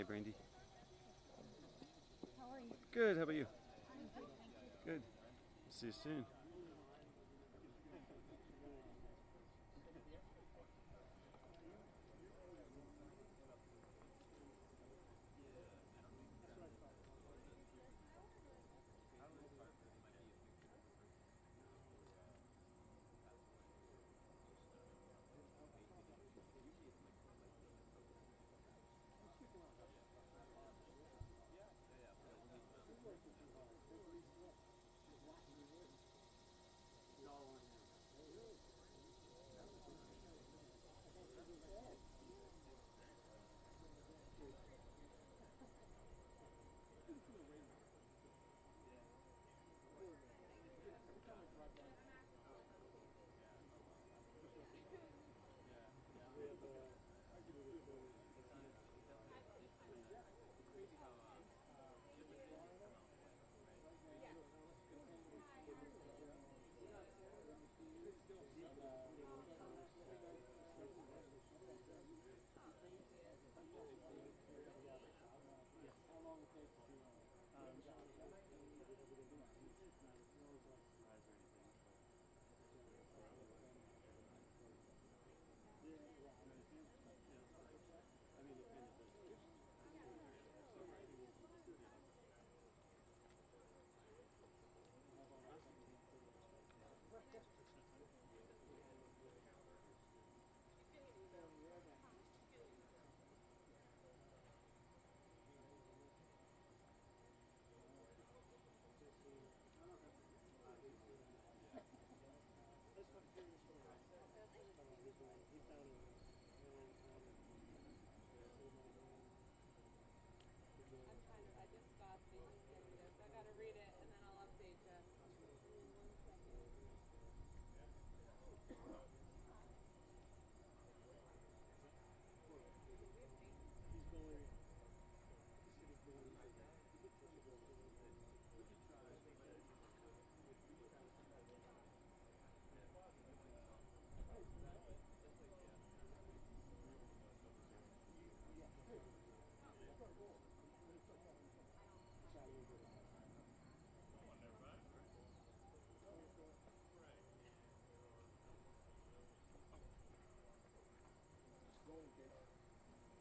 Brandy. How are you? Good. How about you? I'm good, thank you. Good. See you soon. I just stopped getting this. I gotta read it and then I'll update you. Give me 1 second.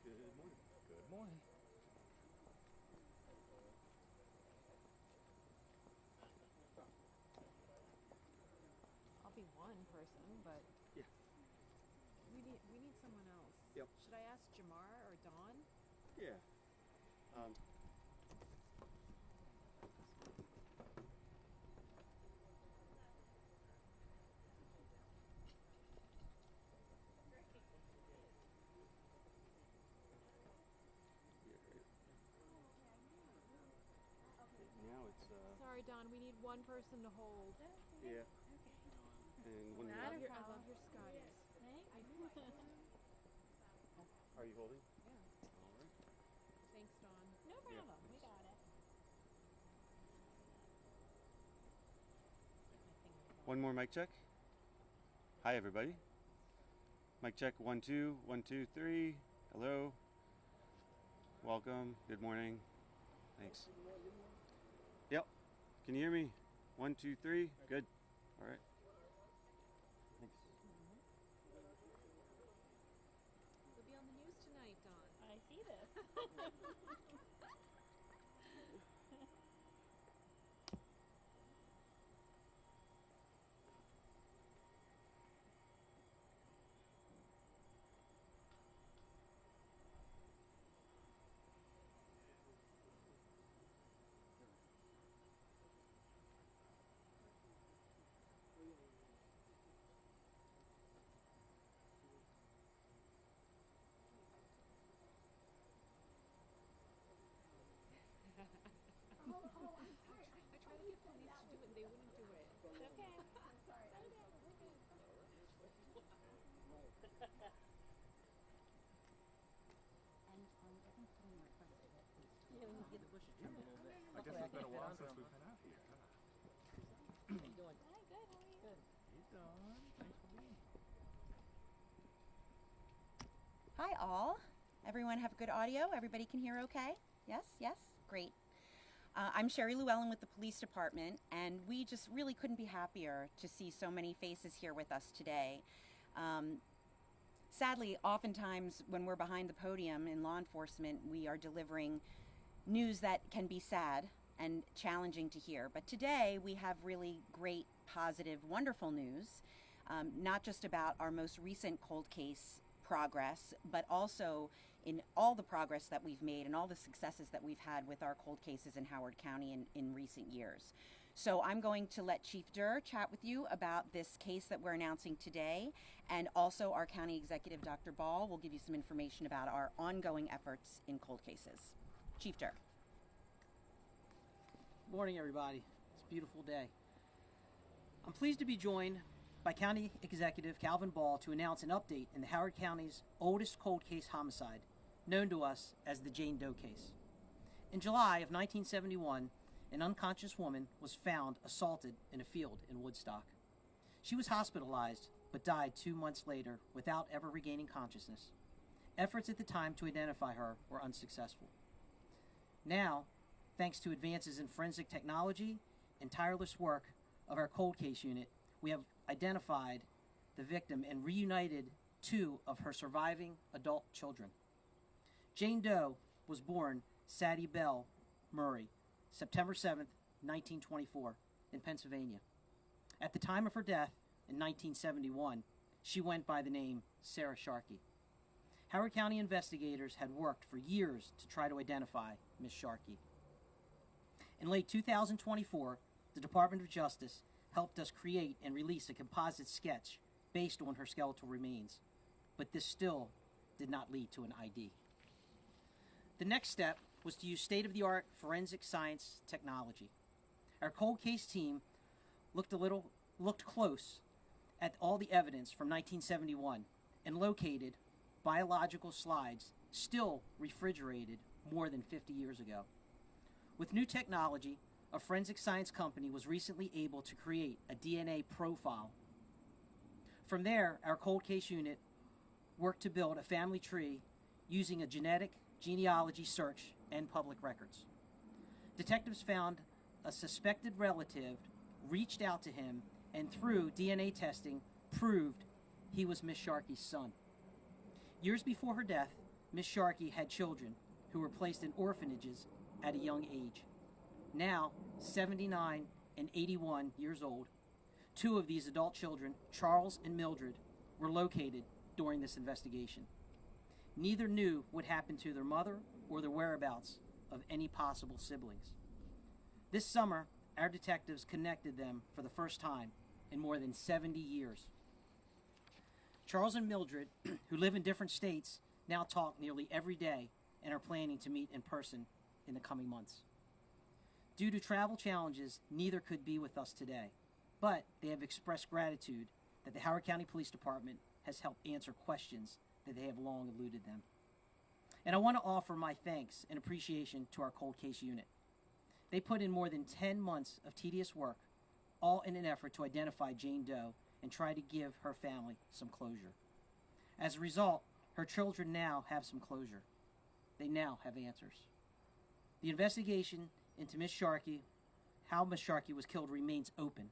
Good morning. Good morning. I'll be one person, but Yeah. we need someone else. Yep. Should I ask Jamar or Dawn? Yeah. Now it's Sorry, Dawn. We need one person to hold. yeah. And one I more. love your Scotties. Are you holding? Yeah. All right. Thanks, Dawn. No Yeah. problem. We got it. One more mic check. Hi, everybody. Mic check 1 2 1 2 3. Hello. Welcome. Good morning. Thanks. Yep. Can you hear me? 1 2 3. Good. All right. Thanks. You'll be on the news tonight, Dawn. I see this. I tried to get police to do it, and they wouldn't do it. It's okay. Sorry. And I think someone requested that please. Yeah, we need to get the bushes trimmed a little bit. I guess it's been a while since we've been out here. How you doing? Hi, good. How are you? Good. Hey, Dawn. Thanks for being here. Hi, all. Everyone have good audio? Everybody can hear okay? Yes? Yes? Great. I'm Sherry Llewellyn with the police department, and we just really couldn't be happier to see so many faces here with us today. Sadly, oftentimes when we're behind the podium in law enforcement, we are delivering news that can be sad and challenging to hear. But today we have really great, positive, wonderful news, not just about our most recent cold case progress, but also in all the progress that we've made and all the successes that we've had with our cold cases in Howard County in recent years. So I'm going to let Chief Durr chat with you about this case that we're announcing today, and also our County Executive, Dr. Ball, will give you some information about our ongoing efforts in cold cases. Chief Durr. Morning, everybody. It's a beautiful day. I'm pleased to be joined by County Executive Calvin Ball to announce an update in the Howard County's oldest cold case homicide, known to us as the Jane Doe case. In July of 1971, an unconscious woman was found assaulted in a field in Woodstock. She was hospitalized, but died 2 months later without ever regaining consciousness. Efforts at the time to identify her were unsuccessful. Now, thanks to advances in forensic technology and tireless work of our cold case unit, we have identified the victim and reunited 2 of her surviving adult children. Jane Doe was born Sadie Bell Murray, September 7th, 1924, in Pennsylvania. At the time of her death in 1971, she went by the name Sarah Sharkey. Howard County investigators had worked for years to try to identify Miss Sharkey. In late 2024, the Department of Justice helped us create and release a composite sketch based on her skeletal remains, but this still did not lead to an ID. The next step was to use state-of-the-art forensic science technology. Our cold case team looked close at all the evidence from 1971 and located biological slides still refrigerated more than 50 years ago. With new technology, a forensic science company was recently able to create a DNA profile. From there, our cold case unit worked to build a family tree using a genetic genealogy search and public records. Detectives found a suspected relative, reached out to him, and through DNA testing, proved he was Miss Sharkey's son. Years before her death, Miss Sharkey had children who were placed in orphanages at a young age. Now, 79 and 81 years old, 2 of these adult children, Charles and Mildred, were located during this investigation. Neither knew what happened to their mother or the whereabouts of any possible siblings. This summer, our detectives connected them for the first time in more than 70 years. Charles and Mildred, who live in different states, now talk nearly every day and are planning to meet in person in the coming months. Due to travel challenges, neither could be with us today, but they have expressed gratitude that the Howard County Police Department has helped answer questions that they have long eluded them. And I want to offer my thanks and appreciation to our cold case unit. They put in more than 10 months of tedious work, all in an effort to identify Jane Doe and try to give her family some closure. As a result, her children now have some closure. They now have answers. The investigation into Miss Sharkey, how Miss Sharkey was killed, remains open.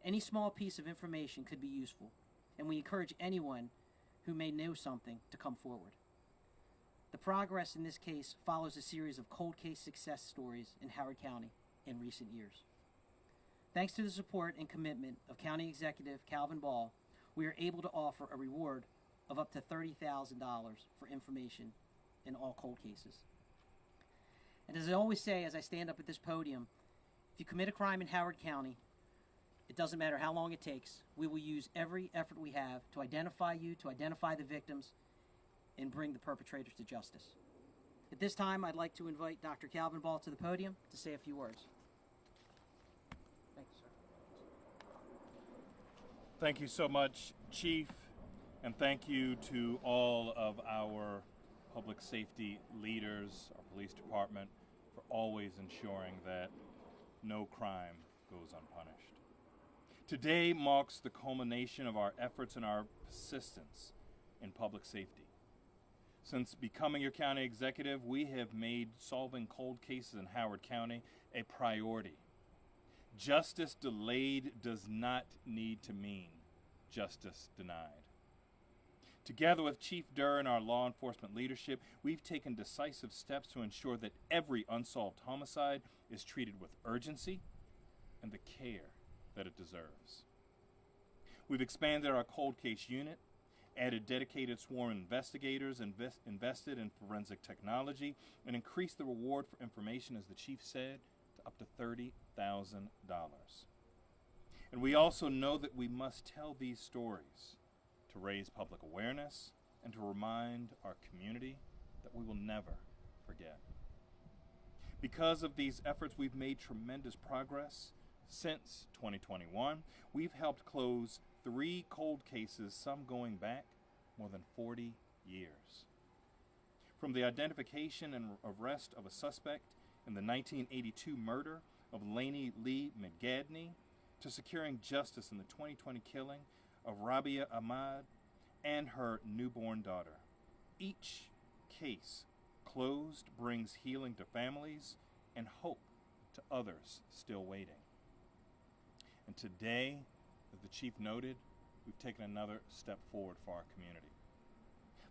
Any small piece of information could be useful, and we encourage anyone who may know something to come forward. The progress in this case follows a series of cold case success stories in Howard County in recent years. Thanks to the support and commitment of County Executive Calvin Ball, we are able to offer a reward of up to $30,000 for information in all cold cases. And as I always say as I stand up at this podium, if you commit a crime in Howard County, it doesn't matter how long it takes, we will use every effort we have to identify you, to identify the victims, and bring the perpetrators to justice. At this time, I'd like to invite Dr. Calvin Ball to the podium to say a few words. Thank you, sir. Thank you so much, Chief, and thank you to all of our public safety leaders, our police department, for always ensuring that no crime goes unpunished. Today marks the culmination of our efforts and our persistence in public safety. Since becoming your county executive, we have made solving cold cases in Howard County a priority. Justice delayed does not need to mean justice denied. Together with Chief Durr and our law enforcement leadership, we've taken decisive steps to ensure that every unsolved homicide is treated with urgency and the care that it deserves. We've expanded our cold case unit, added dedicated sworn investigators, invested in forensic technology, and increased the reward for information, as the chief said, to up to $30,000. And we also know that we must tell these stories to raise public awareness and to remind our community that we will never forget. Because of these efforts, we've made tremendous progress. Since 2021, we've helped close 3 cold cases, some going back more than 40 years. From the identification and arrest of a suspect in the 1982 murder of Lainey Lee McGadney, to securing justice in the 2020 killing of Rabia Ahmad and her newborn daughter. Each case closed brings healing to families and hope to others still waiting. And today, as the chief noted, we've taken another step forward for our community.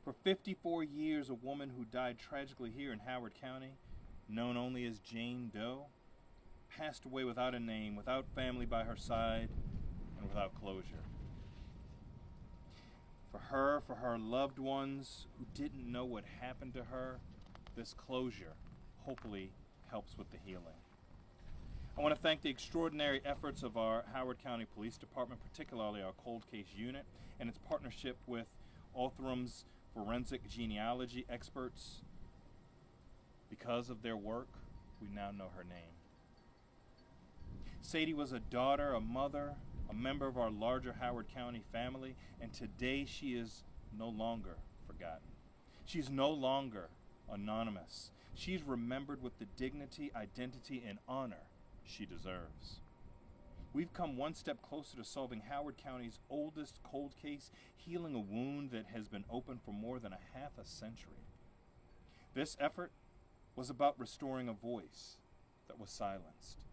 For 54 years, a woman who died tragically here in Howard County, known only as Jane Doe, passed away without a name, without family by her side, and without closure. For her loved ones who didn't know what happened to her, this closure hopefully helps with the healing. I want to thank the extraordinary efforts of our Howard County Police Department, particularly our cold case unit, and its partnership with Othram's forensic genealogy experts. Because of their work, we now know her name. Sadie was a daughter, a mother, a member of our larger Howard County family, and today she is no longer forgotten. She's no longer anonymous. She's remembered with the dignity, identity, and honor she deserves. We've come one step closer to solving Howard County's oldest cold case, healing a wound that has been open for more than a half a century. This effort was about restoring a voice that was silenced.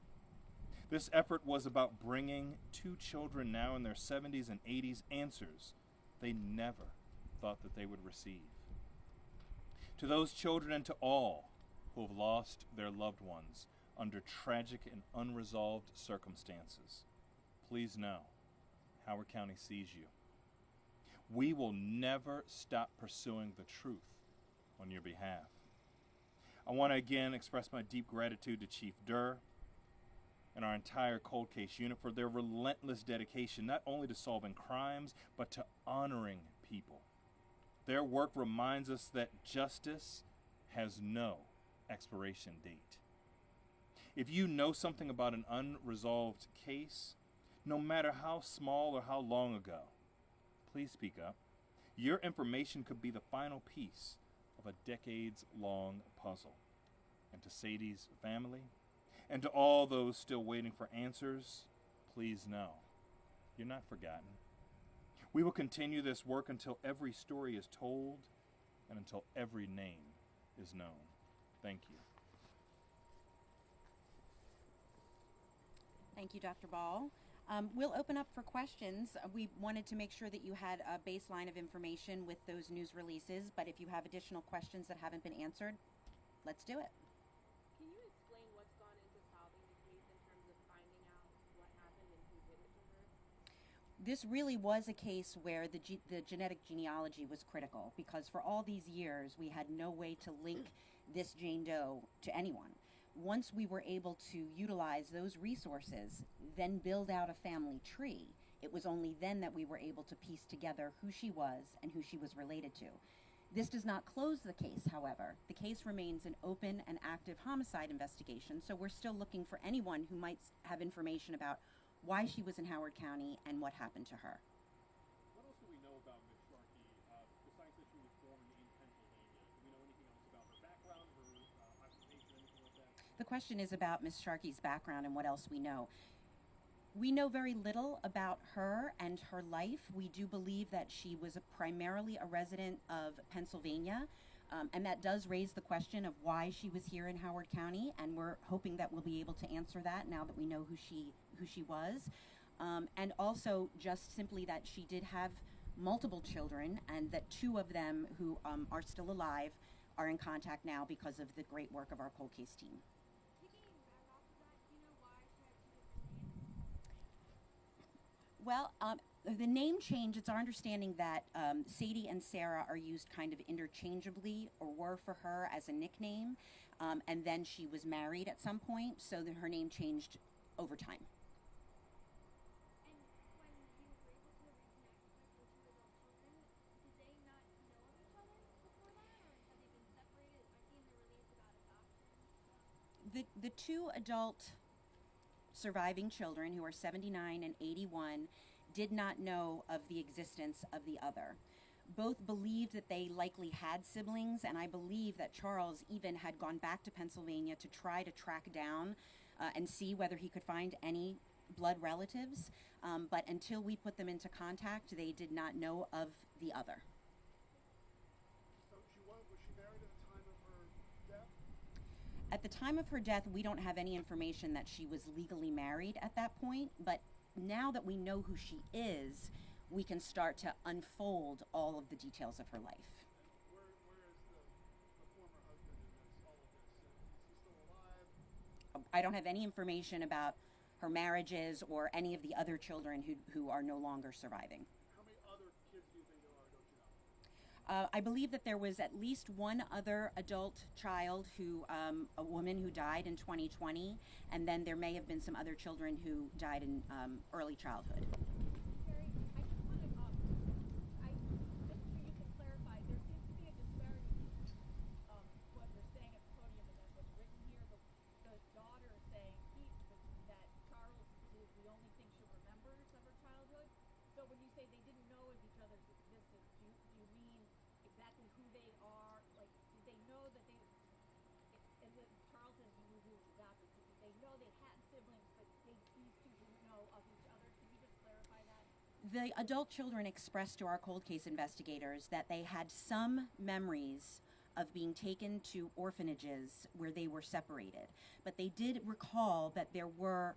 This effort was about bringing 2 children now in their 70s and 80s answers they never thought that they would receive. To those children and to all who have lost their loved ones under tragic and unresolved circumstances, please know Howard County sees you. We will never stop pursuing the truth on your behalf. I want to again express my deep gratitude to Chief Durr and our entire cold case unit for their relentless dedication, not only to solving crimes, but to honoring people. Their work reminds us that justice has no expiration date. If you know something about an unresolved case, no matter how small or how long ago, please speak up. Your information could be the final piece of a decades-long puzzle. And to Sadie's family, and to all those still waiting for answers, please know, you're not forgotten. We will continue this work until every story is told and until every name is known. Thank you. Thank you, Dr. Ball. We'll open up for questions. We wanted to make sure that you had a baseline of information with those news releases, but if you have additional questions that haven't been answered, let's do it. Can you explain what's gone into solving the case in terms of finding out what happened and who did it to her? This really was a case where the genetic genealogy was critical, because for all these years we had no way to link this Jane Doe to anyone. Once we were able to utilize those resources, then build out a family tree, it was only then that we were able to piece together who she was and who she was related to. This does not close the case, however. The case remains an open and active homicide investigation, so we're still looking for anyone who might have information about why she was in Howard County and what happened to her. What else do we know about Ms. Sharkey, besides that she was born in Pennsylvania? Do we know anything else about her background, her occupation, anything like that? The question is about Ms. Sharkey's background and what else we know. We know very little about her and her life. We do believe that she was primarily a resident of Pennsylvania. And that does raise the question of why she was here in Howard County, and we're hoping that we'll be able to answer that now that we know who she was. And also just simply that she did have multiple children, and that 2 of them who are still alive are in contact now because of the great work of our cold case team. Picking back off of that, do you know why she had 2 different names? Well, the name change, it's our understanding that Sadie and Sarah are used kind of interchangeably, or were for her as a nickname, and then she was married at some point, so that her name changed over time. And when you were able to reconnect with the 2 adult children, did they not know of each other before that, or have they been separated? I see in the release about adoption. The 2 adult surviving children, who are 79 and 81, did not know of the existence of the other. Both believed that they likely had siblings, and I believe that Charles even had gone back to Pennsylvania to try to track down and see whether he could find any blood relatives. But until we put them into contact, they did not know of the other. So was she married at the time of her death? At the time of her death, we don't have any information that she was legally married at that point, but now that we know who she is, we can start to unfold all of the details of her life. And where is the former husband in all of this? Is he still alive? I don't have any information about her marriages or any of the other children who are no longer surviving. How many other kids do you think there are, don't you know? I believe that there was at least 1 other adult child a woman who died in 2020, and then there may have been some other children who died in early childhood. Carrie, I just want to, just so you can clarify, there seems to be a disparity between what you're saying at the podium and then what's written here. The daughter is saying that Charles is the only thing she remembers of her childhood. So when you say they didn't know of each other's existence, do you mean exactly who they are? Like, did they know that they, and then Charles says you were adopted, so did they know they had siblings, but these 2 didn't know of each other? Could you just clarify that? The adult children expressed to our cold case investigators that they had some memories of being taken to orphanages where they were separated, but they did recall that there were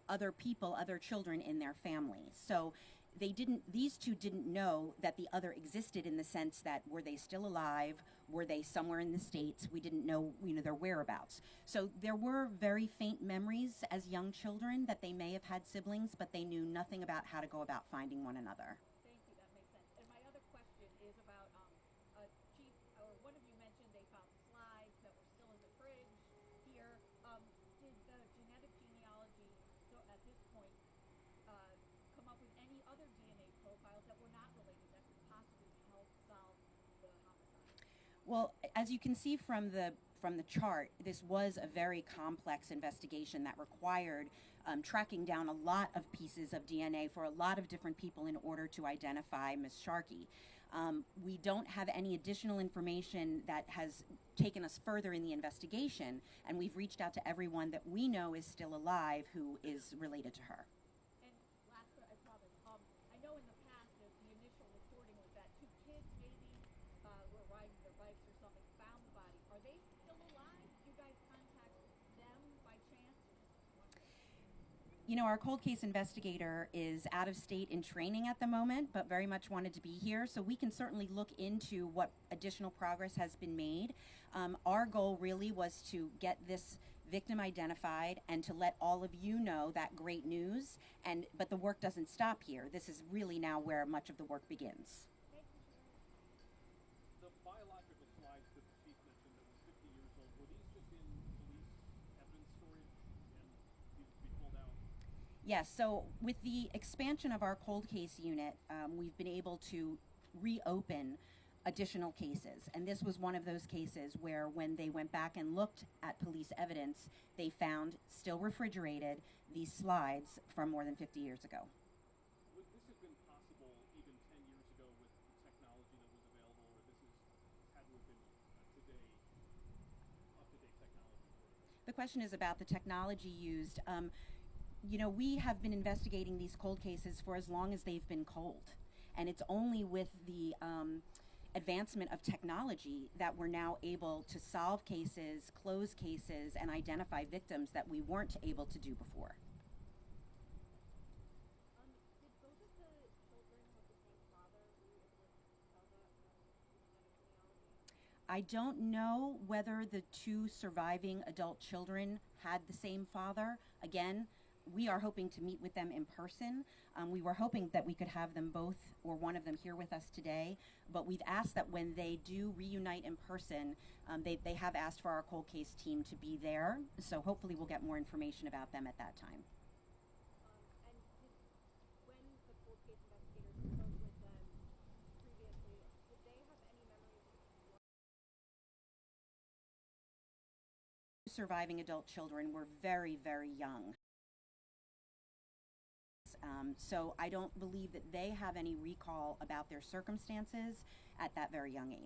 other people, other children in their family. So these 2 didn't know that the other existed, in the sense that, were they still alive? Were they somewhere in the States? We didn't know, their whereabouts. So there were very faint memories as young children that they may have had siblings, but they knew nothing about how to go about finding one another. Thank you, that makes sense. And my other question is about, Chief, or one of you mentioned they found slides that were still in the fridge here. Did the genetic genealogy, so at this point, come up with any other DNA profiles that were not related that could possibly help solve the homicide? Well, as you can see from the chart, this was a very complex investigation that required tracking down a lot of pieces of DNA for a lot of different people in order to identify Ms. Sharkey. We don't have any additional information that has taken us further in the investigation, and we've reached out to everyone that we know is still alive who is related to her. And last, I promise, I know in the past that the initial reporting was that 2 kids maybe were riding their bikes or something, found the body. Are they still alive? Did you guys contact them by chance? Our cold case investigator is out of state in training at the moment, but very much wanted to be here, so we can certainly look into what additional progress has been made. Our goal really was to get this victim identified and to let all of you know that great news, but the work doesn't stop here. This is really now where much of the work begins. The biological slides that the chief mentioned that were 50 years old, were these just in police evidence storage and needed to be pulled out? Yes, so with the expansion of our cold case unit, we've been able to reopen additional cases. And this was one of those cases where when they went back and looked at police evidence, they found, still refrigerated, these slides from more than 50 years ago. Would this have been possible even 10 years ago with the technology that was available, or this had to have been today, up-to-date technology for it? The question is about the technology used. We have been investigating these cold cases for as long as they've been cold. And it's only with the advancement of technology that we're now able to solve cases, close cases, and identify victims that we weren't able to do before. Did both of the children have the same father? Were you able to tell that from the genealogy? I don't know whether the two surviving adult children had the same father. Again, we are hoping to meet with them in person. We were hoping that we could have them both or one of them here with us today, but we've asked that when they do reunite in person, they have asked for our cold case team to be there, so hopefully we'll get more information about them at that time. And when the cold case investigators spoke with them previously, did they have any memories of what? Surviving adult children were very, very young. So I don't believe that they have any recall about their circumstances at that very young age.